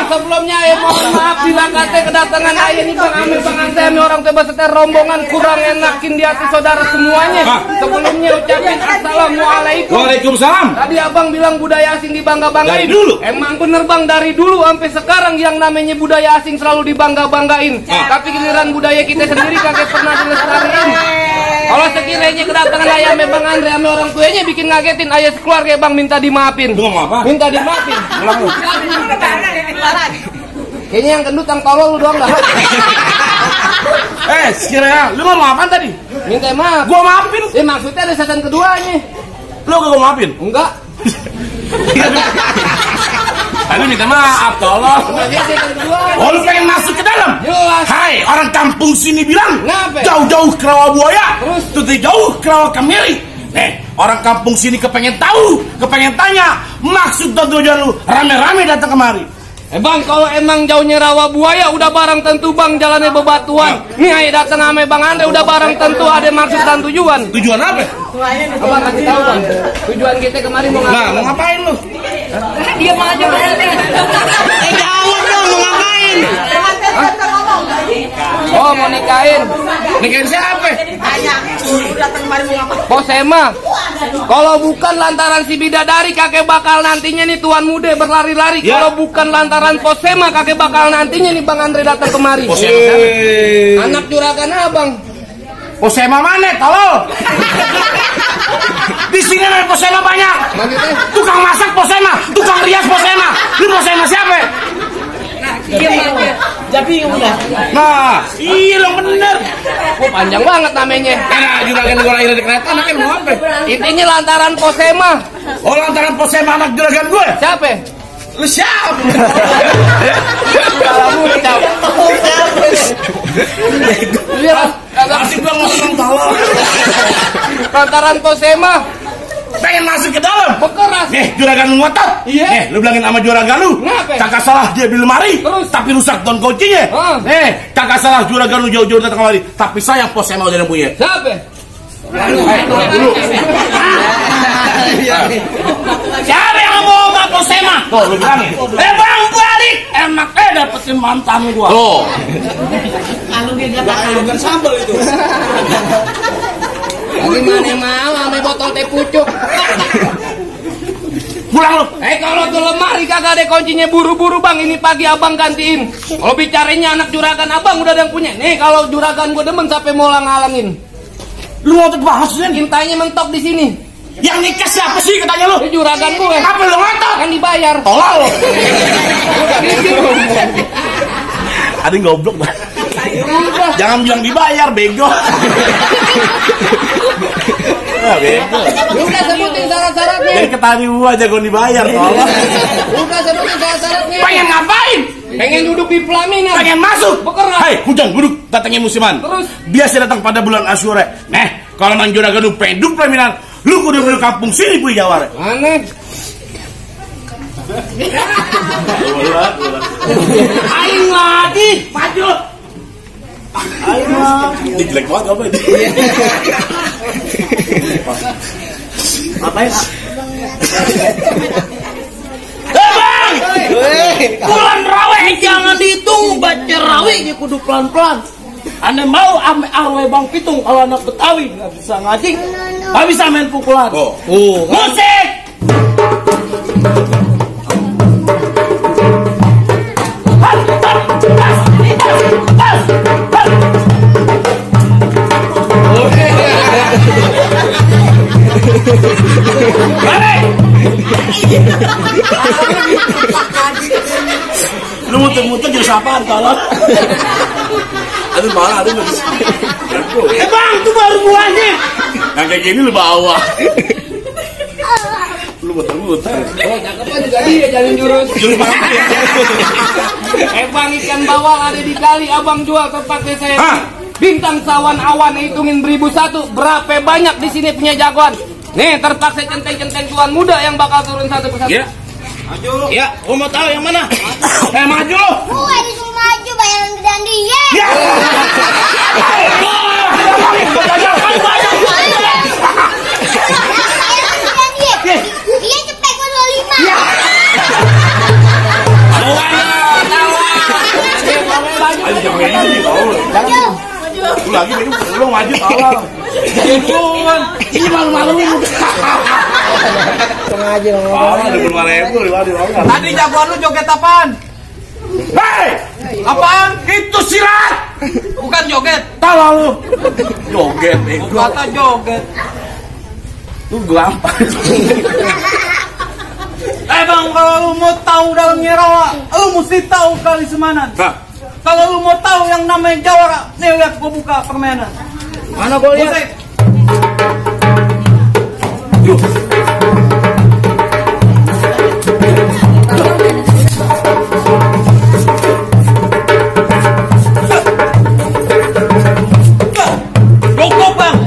sebelumnya mohon maaf bila kata kedatangan ayah nih Bang Amir Bang Andre orang tua beserta rombongan kurang enakin di hati saudara semuanya. Sebelumnya ucapin assalamualaikum. Waalaikumsalam. Tadi abang bilang budaya asing dibangga-banggain. Dari dulu. Emang bener Bang, dari dulu sampai sekarang yang namanya budaya asing selalu dibangga-banggain. Tapi giliran budaya kita sendiri kagak pernah dilestariin. Kalau sekiranya kedatangan ayah Bang Andre sama orang tuanya bikin ngagetin ayah sekeluarga Bang, minta dimaafin. Lu ngomong apa? Minta dimaafin. Ulang lu. Kayaknya yang gendut yang tolol lu doang dah. Sekiranya lu ngomong apa tadi? Minta maaf. Gua maafin. Maksudnya ada season keduanya. Lu gak maafin? Enggak. Tapi minta maaf, tolong. Season keduanya. Oh, lu pengen masuk ke dalam? Jelas. Hai, orang kampung sini bilang Kenapa? jauh-jauh ke rawa buaya, Terus? tuh jauh ke rawa kemiri. Orang kampung sini kepengen tahu, kepengen tanya maksud dan tujuan lu rame-rame datang kemari. Bang, kalau emang jauhnya rawa buaya udah barang tentu Bang jalannya bebatuan. Nih ayah datang sama Bang Andre udah barang tentu ada maksud dan tujuan. Tujuan apa? Abang kasih tahu Bang. Tujuan kita kemarin mau Nah, ngapain? mau ngapain lu? Dia mau aja Bang. Jawab dong, mau ngapain? Oh, mau nikahin. Nikahin siapa? Posema. Kalau bukan lantaran si bidadari kakek bakal nantinya nih tuan muda berlari-lari. Ya. Kalau bukan lantaran Posema kakek bakal nantinya nih Bang Andre datang kemari. Anak juragan abang. Posema mana? Tolol. Di sini ada Posema banyak. Maksudnya? Tukang masak Posema, tukang rias Posema. Lu Posema siapa? Jadi udah. Nah, iya dong bener. Oh, panjang banget namanya. Karena juragan gua lahir di kereta, anaknya mau apa? Intinya lantaran Posema. Oh, lantaran Posema anak juragan gue. Siapa? Lu siapa? Kamu siapa? Asik gua ngomong tolol. Lantaran Posema. Pengen masuk ke dalam. Bekeras. Juragan lu ngotot. Iya. Lu bilangin sama juragan lu. Kenapa? Kakak salah dia di lemari. Terus? Tapi rusak don kuncinya. Kakak salah juragan lu jauh-jauh datang kemari. Tapi sayang Posema udah yang punya. Siapa? Dulu. Siapa yang mau sama Posema? Tuh, lu bilangin. Bang balik. Enak dapetin mantan gua. Tuh. Kalau dia dapat sambal itu. Gimana mau ame botol teh pucuk. Pulang lu. Kalau tuh lemari kagak ada kuncinya buru-buru Bang, ini pagi abang gantiin. Kalau bicaranya anak juragan abang udah ada yang punya. Nih kalau juragan gua demen sampai mau ngalangin. Lu ngotot banget sih. Intanya mentok di sini. Yang nikah siapa sih katanya lu? Ini juragan gue. Apa lu ngotot? Kan dibayar. Tolol. Ada yang goblok dah. Jangan bilang dibayar, bego. Bego. Udah sebutin syarat-syaratnya. Jadi ketani gua aja gua dibayar, tolong. Udah sebutin syarat-syaratnya. Pengen ngapain? Pengen duduk di pelaminan. Pengen masuk. Bekeras. Hai, hujan duduk datangnya musiman. Terus? Biasa datang pada bulan Asyura. Kalau nang juragan lu pengen duduk pelaminan, lu kudu ke kampung sini puy Jawara. Aneh. Aing lagi, maju. Aing lagi. Ini jelek banget apa ini? Ngapain? Bang! Bulan rawe jangan dihitung, baca rawe kudu pelan-pelan. Ane mau ame awe Bang Pitung kalau anak Betawi nggak bisa ngajing, nggak bisa main pukulan. Musik! Lu muter-muter jadi sapaan kalau. Aduh malah aduh nggak bisa. Bang, itu baru buahnya. Yang kayak gini lu bawa. Lu muter-muter. Oh, cakepan juga dia jalin jurus. Bang, ikan bawal ada di kali abang jual tempatnya saya. Bintang sawan awan hitungin 1001. Berapa banyak di sini punya jagoan? Nih terpaksa centeng-centeng tuan muda yang bakal turun satu persatu. Ya. Maju. Ya, gua mau tahu yang mana. Maju. Gue disuruh maju bayaran gedean dia. Ya. Dia cepet gue 25. lagi lu maju tolong. Duluan. Ini malu-maluin. Sengaja Ada 5.000 Tadi jagoan lu joget apaan? Hei! Apaan? Itu silat. Bukan joget. Tolong lu. Joget bego. Kata joget. Lu gampang. Bang, kalau lu mau tahu dalamnya rawa, lu mesti tahu kali semanan. Nah, Kalau lu mau tahu yang namanya jawara, nih lihat gua buka permainan. Mana gua lihat? Musik. Cukup bang.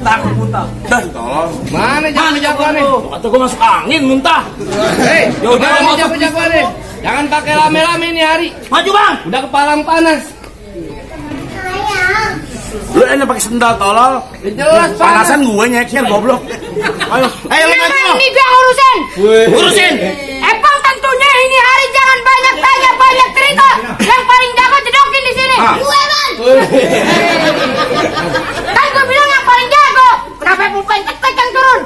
Takut muntah. dah tolong. Mana jago-jagoannya? Kata gua masuk angin muntah. Hei, Yaudah, mana masuk. jago-jagoannya? Jangan pakai lame-lame nih hari. Maju bang. Udah kepalang panas. Lu enak pakai sendal tolol. Jelas panas. Panasan gue nyeker goblok. Ayo, ayo lu maju. Ini biar urusin. Urusin. Epang tentunya ini hari jangan banyak tanya banyak cerita. Yang paling jago jedokin di sini. Ah. Gue bang. Kan gue bilang yang paling jago. Kenapa pulpen cetek yang turun?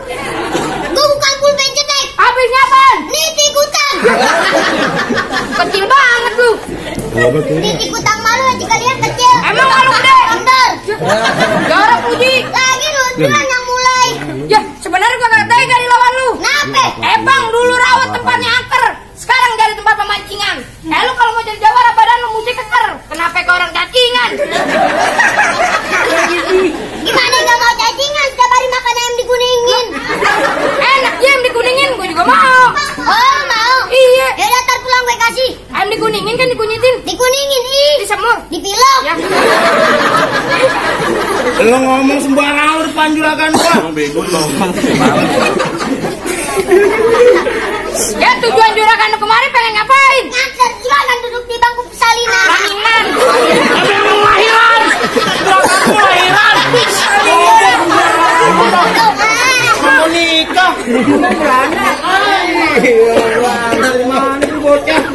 Gue bukan pulpen cetek. Habisnya apaan? Niti kutang. Kecil banget lu. Niti kutang malu nanti kalian kecil. Emang malu gede? Bener. Jorok puji. Lagi lucuan yang mulai. Ya sebenarnya gue gak tahu dari lawan lu. Nape? Ebang dulu rawat tempatnya angker. Sekarang jadi tempat pemancingan. Lu kalau mau jadi jawara badan lu mesti keker. Kenapa ke orang cacingan? Gimana gak mau cacingan setiap hari makan ayam dikuningin? Enak ya ayam dikuningin, gue juga mau. Oh mau? Iya. Ya udah ntar pulang gue kasih. Ayam dikuningin kan dikunyitin. Dikuningin ih. Disemur. Dipilok. Ya. Lu ngomong sembarang lu depan juragan gua. Ngomong bego lu. Ya tujuan juragan lu kemarin pengen ngapain? Nganter silakan duduk di bangku persalinan. Ranginan. Tapi mau lahiran. Juragan gua lahiran. Mau nikah.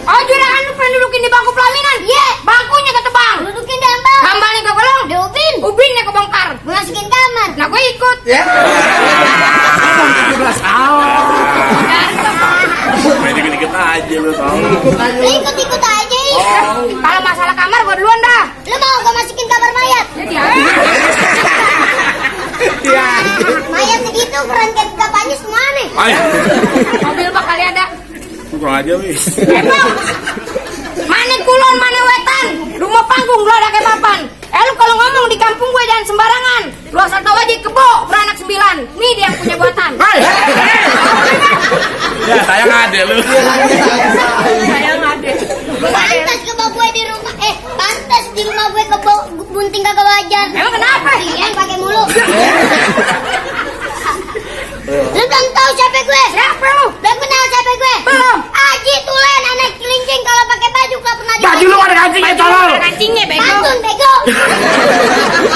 Oh juragan lu pengen dudukin di bangku pelaminan? Iya. Bangkunya ketebang. Dudukin di ambang. Hambalnya ke kolong. Diupin. Ubinnya kebongkar. Gue masukin kamar. Nah gue ikut. 17 tahun. Main dikit-dikit aja lu tau. Ikut-ikut aja ih. Kalau masalah kamar gue duluan dah. Lu mau gue masukin kamar mayat? Jadi Mayat segitu keren kayak bapaknya semua nih. Ayo. mobil bakal ada. Kurang aja wis. Emang mana kulon mana wetan. Rumah panggung lu ada kayak papan. Lu kalau ngomong di kampung gue jangan sembarangan. Lu asal tahu aja kebo beranak 9. Nih dia yang punya buatan. Ya sayang ada lu. Sayang ade. Pantas kebo gue di rumah. Pantas di rumah gue kebo bunting kagak wajar. Emang kenapa? Iya pakai mulu. Lu belum tahu siapa gue? Siapa lu? Belum kenal siapa gue? Belum. Aji Tulen anak kelincing kalau pakai baju gak pernah Baju lu ada kancingnya tolol. Ada kancingnya bego. Pantun bego.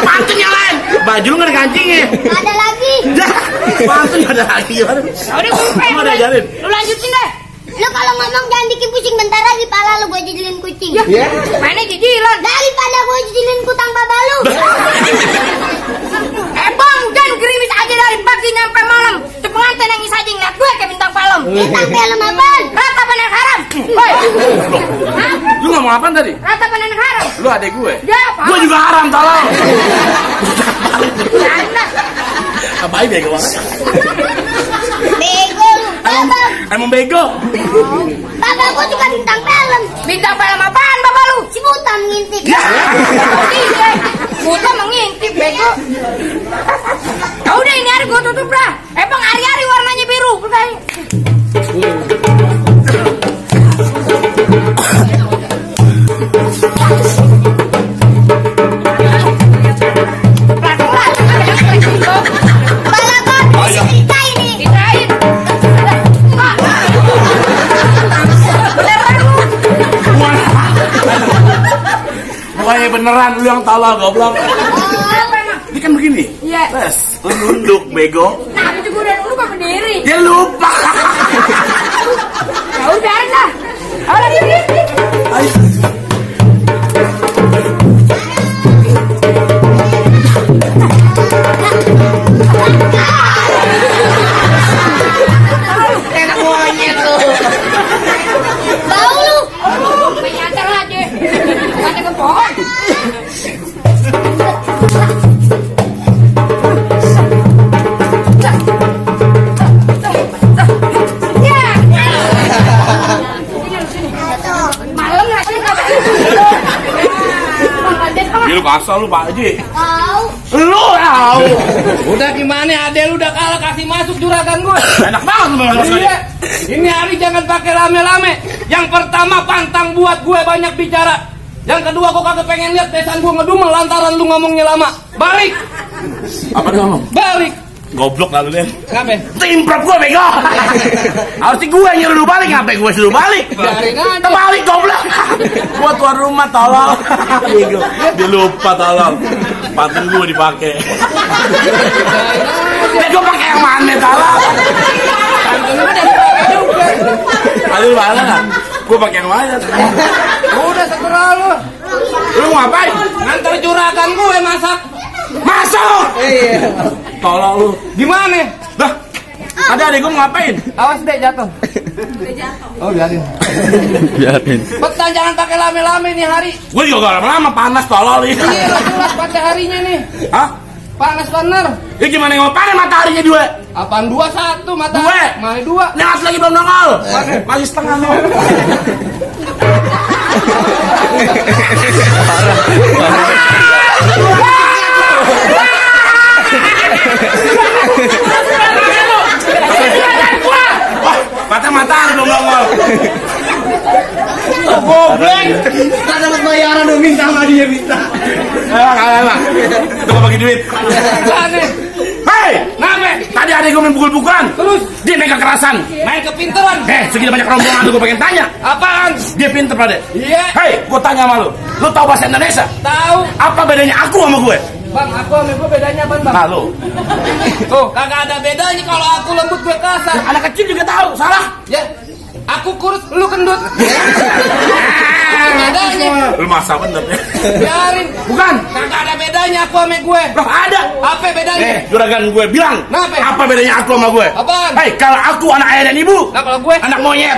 Pantun yang lain. Baju lu gak ada kancingnya. Gak ada lagi. Pantun gak ada lagi. Udah gue lupain. Mau diajarin? Lu lanjutin deh. Lu kalau ngomong jangan bikin pusing, bentar lagi pala lu gue jadiin kucing. Ya. Mainnya jijilan. Daripada gue jadiin kutang baba lu. Bang, jangan gerimis aja dari pagi sampai malam. Tuh pengantin nangis aja ngeliat gue kayak bintang film. Bintang film apaan? Ratapan anak haram. Woi. Hah? Lu ngomong apaan tadi? Ratapan anak haram. Lu adek gue. Ya, apa? Gue juga haram tolol. Janda. Abai bego banget. Bego lu. Baba. Emang bego. Baba gue juga bintang film. Bintang film apaan bapak lu? Si Butam ngintip. Iya. Buta mengintip bego. Ya udah ini hari gue tutup dah. Emang hari-hari warnanya biru. Bukan. Balagon. Cerita ini. Dirain. Beneran lu. Pokoknya beneran lu yang tolol goblok. Apa emang? Ini kan begini. Iya. Tes, lu nunduk bego. Nah, itu gue udah dulu kok berdiri. Dia lupa. Ya udah dah. Ayo diri. Ayo. malam lagi kata Lu kasar lu Pak Haji. Tahu. Lu tahu. Udah gimana ade lu udah kalah kasih masuk juragan gue. Enak banget lu malah Iya. Ini hari jangan pakai lame-lame. Yang pertama pantang buat gue banyak bicara. Yang kedua gue kagak pengen lihat besan gue ngedumel lantaran lu ngomongnya lama. Balik. Apa dia ngomong? Balik. Goblok lalu deh. Kenapa? Timprop gue bego. Harusnya gue nyuruh lu balik, ngapain gue suruh balik? Biarin aja. Terbalik goblok. Gua tuan rumah tolong. Bego. Dia lupa tolong. Patung gue dipakai. Gue pakai yang mana tolong? Aduh mana kan? Gue pakai yang mana? Udah seterah lu. Lu ngapain? Ngantar juragan gue masak. Masuk! Tolong lu. Gimana? Dah. Ada adik gue ngapain? Awas deh jatuh. Oh biarin. Biarin. Betan jangan pakai lame-lame nih hari. Gue juga gak lama-lama panas tolol nih. Iya jelas pada harinya nih. Hah? Panas bener. Ya gimana yang mau panas mataharinya dua? Apaan 21 mata? Dua. Mana 2? Lihat lagi belum nongol. Masih setengah nih. Mata-mata belum nongol. Goblok. Tak dapat bayaran dong, minta sama dia minta. Kalah. Itu gak bagi duit. Aneh. Hei, Kenapa? tadi adek gue main pukul-pukulan. Terus? Dia mega kerasan. Main kepinteran. Segitu banyak rombongan tuh gue pengen tanya. Apaan? Dia pinter pada. Iya. Hei, gue tanya sama lu. Lu tahu bahasa Indonesia? Tahu. Apa bedanya aku sama gue? Bang, aku sama gue bedanya apaan bang? Nah lu. Tuh, kagak ada bedanya kalau aku lembut gue kasar. Anak kecil juga tahu. Salah. Ya, aku kurus, lu kendut. Bedanya. Lu masa bener ya? Biarin. Bukan. Kagak ada bedanya aku sama gue. Loh ada. Apa bedanya? Juragan gue bilang. Kenapa? Apa bedanya aku sama gue? Apaan? Hei, kalau aku anak ayah dan ibu. Nah kalau gue Anak monyet.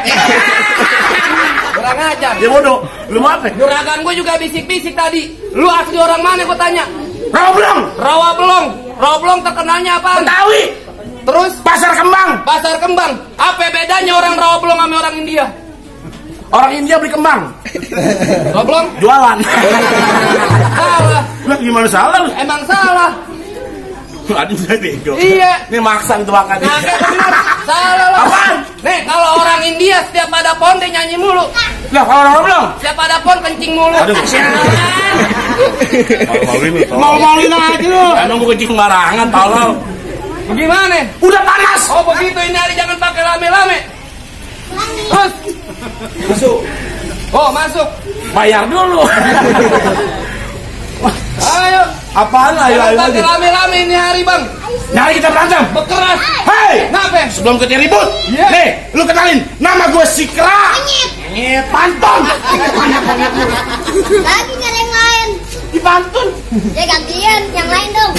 kurang ajar. Dia bodoh. Lu mau apa? Juragan gue juga bisik-bisik tadi. Lu asli orang mana gue tanya? Roblong. Rawablong. Rawablong terkenalnya apaan? Betawi. Terus Pasar Kembang. Pasar Kembang. Apa bedanya orang Rawablong sama orang India? Orang India beli kembang. Rawablong? Jualan. Salah. Lu gimana salah lu? Emang salah. Aduh saya bego. Iya. Ini maksa itu makan. Kagak bener. Salah lo. Apaan? Nih kalau orang India setiap ada pohon dia nyanyi mulu. Lah kalau orang Roblong. Setiap ada pohon kencing mulu. Aduh. Mau-mauin aja lu. Emang gue kencing barangan tolong. Gimana? Udah panas. Oh begitu ini hari jangan pakai lame-lame. Terus Masuk. oh masuk. Bayar dulu. Ayo. Apaan ayo Jangan ayo pakai aja. lame-lame ini hari bang. Nyari kita berantem. Bekeras. Hei, Kenapa? sebelum kita ribut. Iya. Nih, lu kenalin. Nama gue Sikra. Nyet. Pantun. Lagi nggak ada yang lain. Di pantun. Ya gantian, yang lain dong.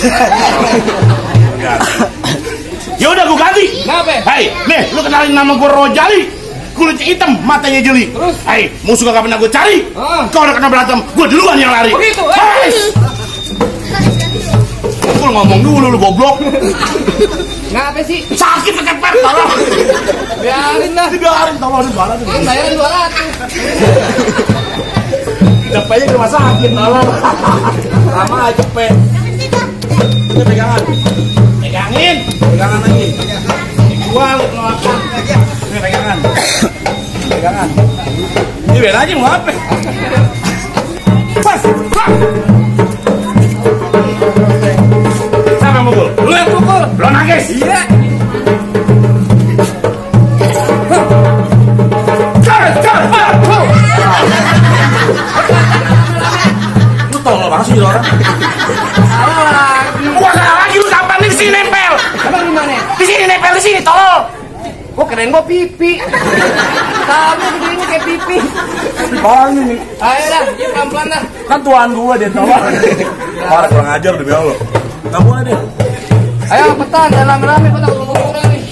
Ya udah gue ganti. Kenapa? Hei, nih lu kenalin nama gue Rojali. Kulitnya hitam, matanya jeli. Terus? Hei, musuh gak pernah gue cari. Ah. Kau udah kena berantem, gue duluan yang lari. Begitu, Hei, lu ngomong dulu lu goblok. Kenapa sih? Sakit kepepet, tolong. Biarin lah. Dibiarin, tolong dibalas. Kan bayaran 200. Cepetnya ke rumah sakit, tolong. Lama aja cepet. Ini pegangan. Pegangin. Pegangan lagi. Jual, keluarkan. Ini pegangan. Pegangan. Ini biar aja mau apa? Pas. Siapa yang mukul? Lu yang pukul. Lo nangis? Iya. Lu tau lo banget sih jadi orang? Salah lagi. Gua salah lagi lu kapan nih di sini nempel? Emang gimana? Di sini nempel di sini, tolol. Gua keren gua pipi. Sama begini kayak pipi. Orang ini Ayo dah, yuk pelan-pelan dah. kan tuan gua dia tolol. Parah kurang ajar demi Allah. Enggak boleh deh. Ayo petan, jangan lame-lame petan kurang nih.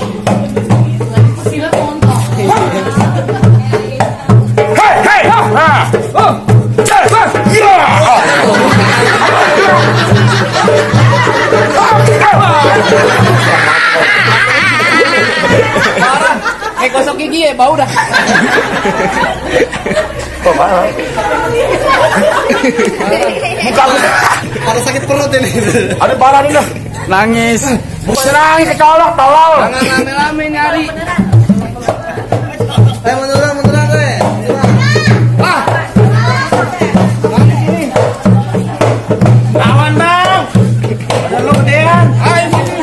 Hei, hei. Nah. Oh, Ya. parah. Kayak gosok gigi ya, bau dah. Oh, parah. Muka lu Ada sakit perut ini. ada parah nih dah. Nangis. Bukan nangis kecolok tolol. Jangan rame-rame nyari. Munduran we. Ah, Lawan bang. Ada lu gedean. ayo sini.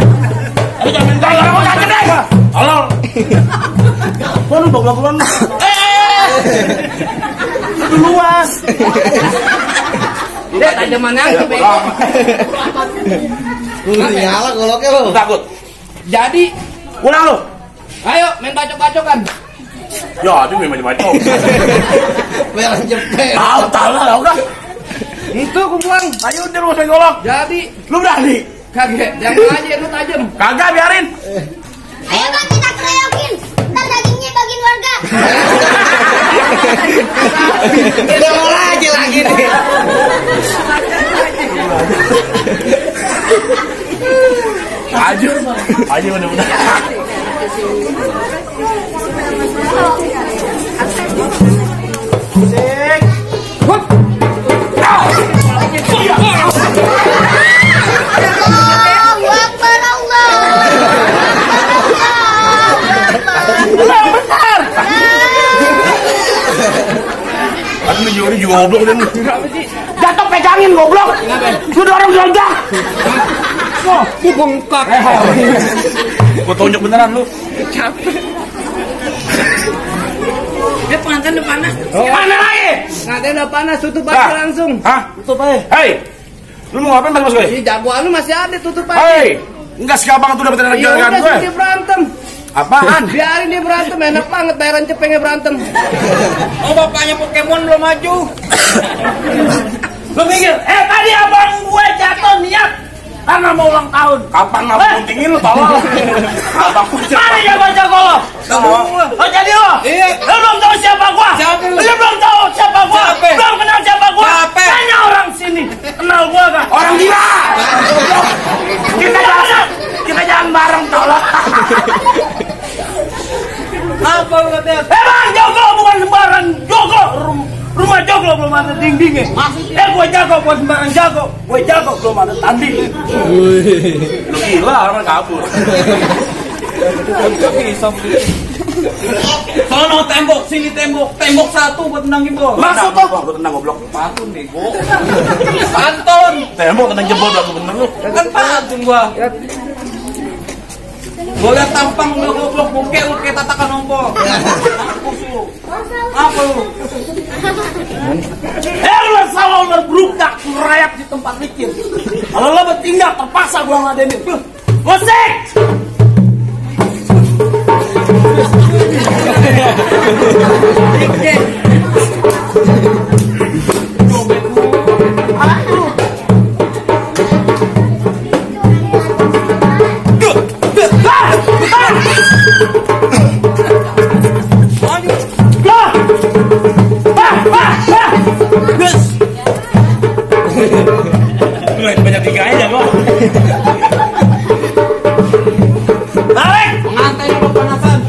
Ayo jangan minta ya, aku sakit deh. Tolol. Kau lu goblok-goblok. Duluan. Dek, tajaman yang bego. Nyala goloknya lo. Takut. Jadi, Ulang lu. ayo main bacok-bacokan. Ya, itu memang macam. Merah cepet. Tolol udah. Itu aku buang. Ayo udah lu saya golok. Jadi, Lu berani? kaget. Jangan aja lu tajam. Kagak biarin. Ayo bang kita keroyokin. Ntar dagingnya bagiin warga. Udah mau lagi nih. Aja bener-bener. Allahu Akbar Allah. Aduh lu juga goblok dan Jatuh pegangin goblok. Lu dorong gajah. Aku bengkak. gua tonjok beneran lu. Dia pengantin udah panas. Mana lagi? Nanti udah panas, tutup aja langsung. Hah? Tutup aja. Hei. Lu mau ngapain mas gue? Ini jagoan lu masih ada, tutup aja. Hei. Enggak segampang tuh dapetin anak Ya juragan udah, gue. dia berantem. Apaan? Biarin dia berantem, enak banget bayaran cepengnya berantem. Oh bapaknya Pokemon belum maju. Lu mikir, tadi abang gue jatuh niat karena mau ulang tahun. Kapan ngapa guntingin lu tolol? Abang Mana dia baca kolom? Oh jadi lo? Iya. Lu belum tahu siapa gua? Siapa lu? Lu belum tahu siapa gua? Siapa? Belum kenal siapa gua? Siapa? Tanya orang sini. Kenal gua gak? orang gila. Kita jalan bareng tolol. Apa lu katanya? Bang, Joko bukan sembarang Joko. Rumah Joko belum ada dindingnya. Maksudnya? Gua jago, gua sembarang jago. Gua jago belum ada tanding. Lu gila orang kabur. Sono tembok, sini tembok. Tembok satu buat tenangin gua. Masuk tuh. Lu tenang goblok. Pantun bego. Pantun. Tembok tenang jebol belakang bener lu. Kan pantun gua. Gua liat tampang lu goblok bokeh lu kayak tatakan ompong. Apa lu? Lu selalu berberudak merayap di tempat licin. Kalau lo bertindak terpaksa gua ngadenin. Musik! Banyak digaya kok. Tarik! Pengantin yang kepanasan.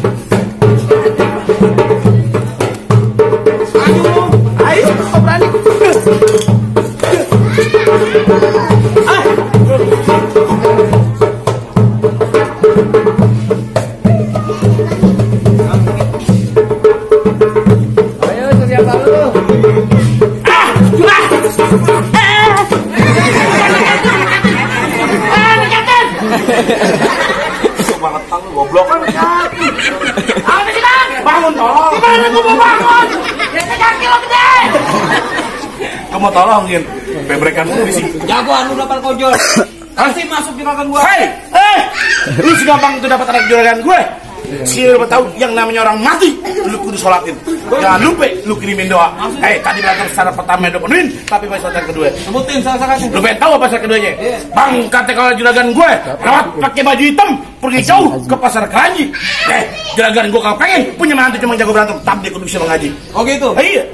Ayo, kau berani. Ayo, siapa lu? Banget tang goblok. Apa sih kan? Bangun tolong. Gimana gua mau bangun? Ya kaki lo gede. Kamu mau tolongin. Bebrekan lu di sini. Jagoan lu dapat kojol. Kasih masuk juragan gua. Hei, lu segampang itu dapat anak juragan gue. Sekali lu tahu yang namanya orang mati, lu kudu sholatin. Jangan lupa lu kirimin doa. Hei, tadi berantem secara pertama udah penuhin, tapi pas saat kedua. Sebutin salah satu. Lu pengen tahu apa saat keduanya? Bang, kata kalau juragan gue lewat pakai baju hitam pergi jauh ke pasar Keranji. Juragan gue kalau pengen punya mantu cuma jago berantem, tapi dia kudu bisa mengaji. Oh gitu. Iya.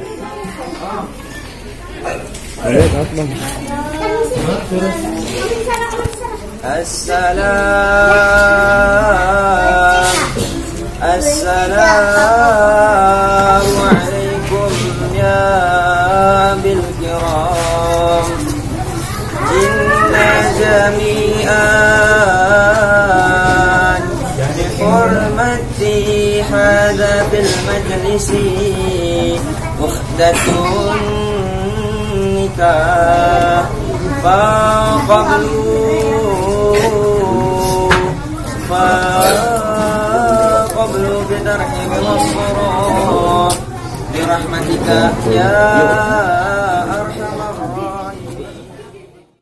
Assalamualaikum ya بالكرام إنا جميعا بحرمة هذا في المجلس وحدة النكاح فقبلوا بترحيم والصراط برحمتك يا